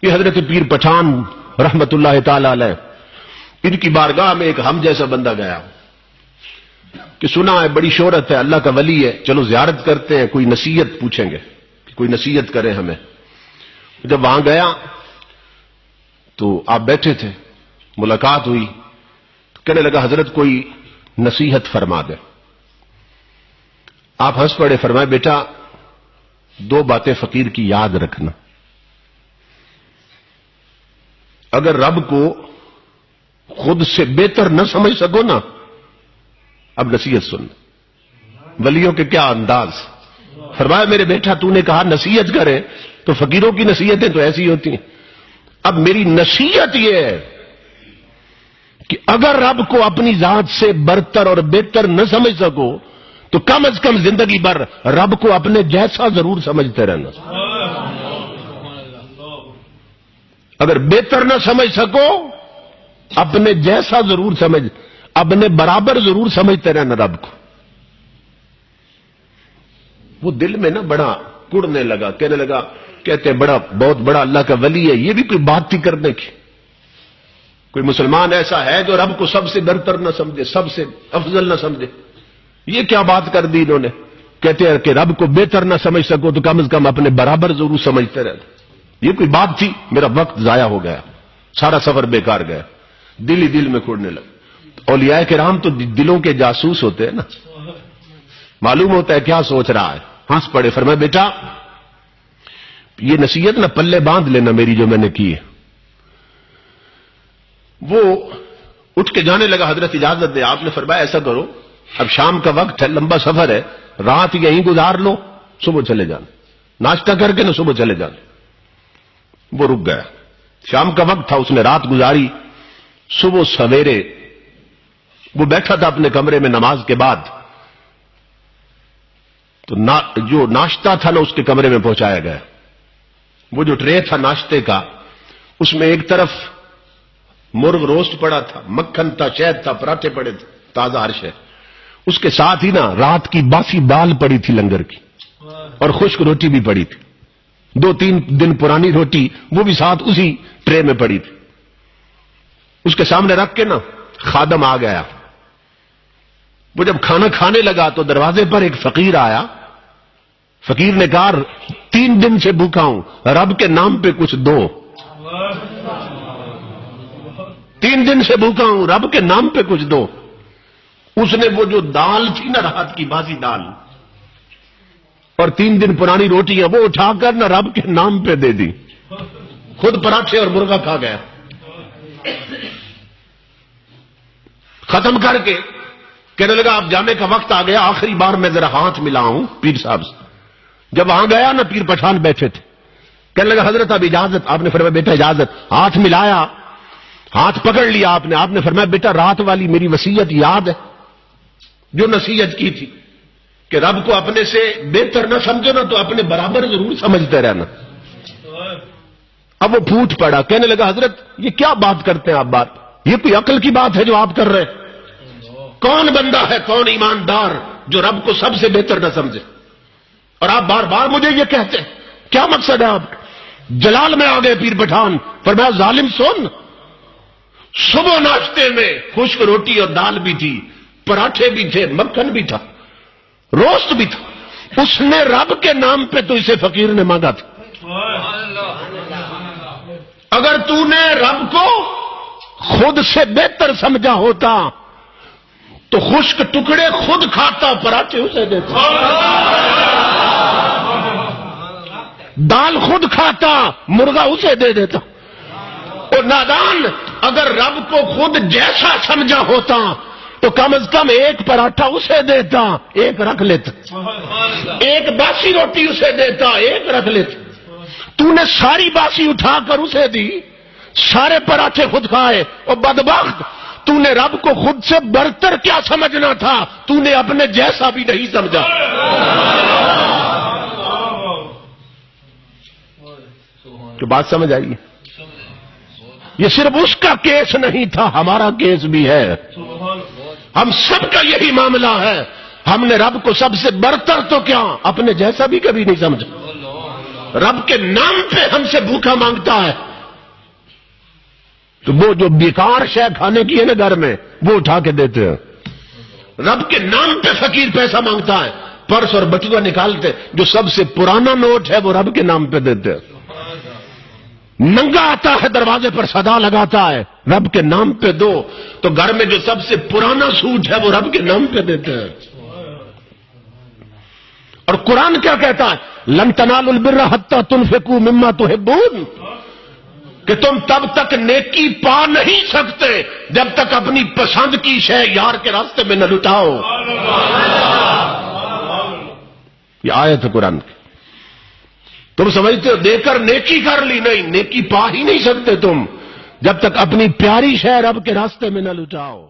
یہ حضرت پیر پٹھان رحمت اللہ تعالی علیہ، ان کی بارگاہ میں ایک ہم جیسا بندہ گیا کہ سنا ہے بڑی شہرت ہے، اللہ کا ولی ہے، چلو زیارت کرتے ہیں، کوئی نصیحت پوچھیں گے کہ کوئی نصیحت کرے ہمیں۔ جب وہاں گیا تو آپ بیٹھے تھے، ملاقات ہوئی تو کہنے لگا حضرت کوئی نصیحت فرما دے۔ آپ ہنس پڑے، فرمائے بیٹا دو باتیں فقیر کی یاد رکھنا، اگر رب کو خود سے بہتر نہ سمجھ سکو نا، اب نصیحت سن، ولیوں کے کیا انداز۔ فرمایا میرے بیٹا تو نے کہا نصیحت کرے تو فقیروں کی نصیحتیں تو ایسی ہوتی ہیں، اب میری نصیحت یہ ہے کہ اگر رب کو اپنی ذات سے برتر اور بہتر نہ سمجھ سکو تو کم از کم زندگی بھر رب کو اپنے جیسا ضرور سمجھتے رہنا۔ اگر بہتر نہ سمجھ سکو اپنے جیسا ضرور سمجھ، اپنے برابر ضرور سمجھتے رہنا رب کو۔ وہ دل میں نا بڑا کڑنے لگا، کہنے لگا کہتے بہت بڑا اللہ کا ولی ہے، یہ بھی کوئی بات تھی کرنے کی؟ کوئی مسلمان ایسا ہے جو رب کو سب سے برتر نہ سمجھے، سب سے افضل نہ سمجھے؟ یہ کیا بات کر دی انہوں نے؟ کہتے ہیں کہ رب کو بہتر نہ سمجھ سکو تو کم از کم اپنے برابر ضرور سمجھتے رہنا۔ یہ کوئی بات تھی؟ میرا وقت ضائع ہو گیا، سارا سفر بیکار گیا، دل ہی دل میں کھوڑنے لگا۔ اولیاء کرام تو دلوں کے جاسوس ہوتے ہیں نا، معلوم ہوتا ہے کیا سوچ رہا ہے۔ ہنس پڑے، فرمائے بیٹا یہ نصیحت نہ پلے باندھ لینا میری جو میں نے کی ہے۔ وہ اٹھ کے جانے لگا، حضرت اجازت دے۔ آپ نے فرمایا ایسا کرو اب شام کا وقت ہے، لمبا سفر ہے، رات یہیں گزار لو، صبح چلے جانا، ناشتہ کر کے نہ صبح چلے جانا۔ وہ رک گیا، شام کا وقت تھا، اس نے رات گزاری۔ صبح سویرے وہ بیٹھا تھا اپنے کمرے میں نماز کے بعد، تو جو ناشتہ تھا نا اس کے کمرے میں پہنچایا گیا۔ وہ جو ٹرے تھا ناشتے کا، اس میں ایک طرف مرغ روسٹ پڑا تھا، مکھن تھا، شہد تھا، پراٹھے پڑے تھے، تازہ ہر شے۔ اس کے ساتھ ہی نا رات کی باسی دال پڑی تھی لنگر کی، اور خشک روٹی بھی پڑی تھی، 2-3 دن پرانی روٹی، وہ بھی ساتھ اسی ٹرے میں پڑی تھی۔ اس کے سامنے رکھ کے نا خادم آ گیا۔ وہ جب کھانا کھانے لگا تو دروازے پر ایک فقیر آیا۔ فقیر نے کہا 3 دن سے بھوکا ہوں، رب کے نام پہ کچھ دو۔ 3 دن سے بھوکا ہوں، رب کے نام پہ کچھ دو۔ اس نے وہ جو دال تھی نا رات کی باسی دال اور 3 دن پرانی روٹیاں، وہ اٹھا کر نہ رب کے نام پہ دے دی، خود پراٹھے اور مرغا کھا گیا۔ ختم کر کے کہنے لگا اب جانے کا وقت آ گیا، آخری بار میں ذرا ہاتھ ملاؤں پیر صاحب سے۔ جب وہاں گیا نا پیر پٹھان بیٹھے تھے، کہنے لگا حضرت اب اجازت۔ آپ نے فرمایا بیٹا اجازت۔ ہاتھ ملایا، ہاتھ پکڑ لیا آپ نے۔ آپ نے فرمایا بیٹا رات والی میری وصیت یاد ہے جو نصیحت کی تھی کہ رب کو اپنے سے بہتر نہ سمجھو نا تو اپنے برابر ضرور سمجھتے رہنا۔ اب وہ پھوٹ پڑا، کہنے لگا حضرت یہ کیا بات کرتے ہیں آپ؟ بات یہ کوئی عقل کی بات ہے جو آپ کر رہے ہیں؟ کون بندہ ہے، کون ایماندار جو رب کو سب سے بہتر نہ سمجھے؟ اور آپ بار بار مجھے یہ کہتے ہیں، کیا مقصد ہے آپ؟ جلال میں آ گئے پیر پٹھان، فرمایا ظالم سن، صبح ناشتے میں خشک روٹی اور دال بھی تھی، پراٹھے بھی تھے، مکھن بھی تھا، روسٹ بھی تھا، اس نے رب کے نام پہ تو اسے فقیر نے مانگا تھا۔ اگر تو نے رب کو خود سے بہتر سمجھا ہوتا تو خشک ٹکڑے خود کھاتا، پراٹھے اسے دیتا، دال خود کھاتا، مرغا اسے دے دیتا۔ اور نادان اگر رب کو خود جیسا سمجھا ہوتا تو کم از کم ایک پراٹھا اسے دیتا، ایک رکھ لیتا، ایک باسی روٹی اسے دیتا، ایک رکھ لیتا۔ تو نے ساری باسی اٹھا کر اسے دی، سارے پراٹھے خود کھائے، اور بدبخت تو نے رب کو خود سے برتر کیا سمجھنا تھا، تو نے اپنے جیسا بھی نہیں سمجھا۔ تو بات سمجھ آئی؟ یہ صرف اس کا کیس نہیں تھا، ہمارا کیس بھی ہے، ہم سب کا یہی معاملہ ہے۔ ہم نے رب کو سب سے برتر تو کیا اپنے جیسا بھی کبھی نہیں سمجھا۔ رب کے نام پہ ہم سے بھوکا مانگتا ہے، تو وہ جو بیکار شے کھانے کی ہے نا گھر میں وہ اٹھا کے دیتے ہیں. رب کے نام پہ فقیر پیسہ مانگتا ہے, پرس اور بٹوا نکالتے, جو سب سے پرانا نوٹ ہے وہ رب کے نام پہ دیتے ہیں. ننگا آتا ہے دروازے پر صدا لگاتا ہے رب کے نام پہ دو, تو گھر میں جو سب سے پرانا سوٹ ہے وہ رب کے نام پہ دیتے ہیں. اور قرآن کیا کہتا ہے, لن تنالوا البر حتی تنفقوا مما تحبون, کہ تم تب تک نیکی پا نہیں سکتے جب تک اپنی پسند کی شے یار کے راستے میں نہ لٹاؤ. یہ آیت ہے قرآن کی. تم سمجھتے ہو دے کر نیکی کر لی, نہیں, نیکی پا ہی نہیں سکتے تم جب تک اپنی پیاری شے رب کے راستے میں نہ لٹاؤ.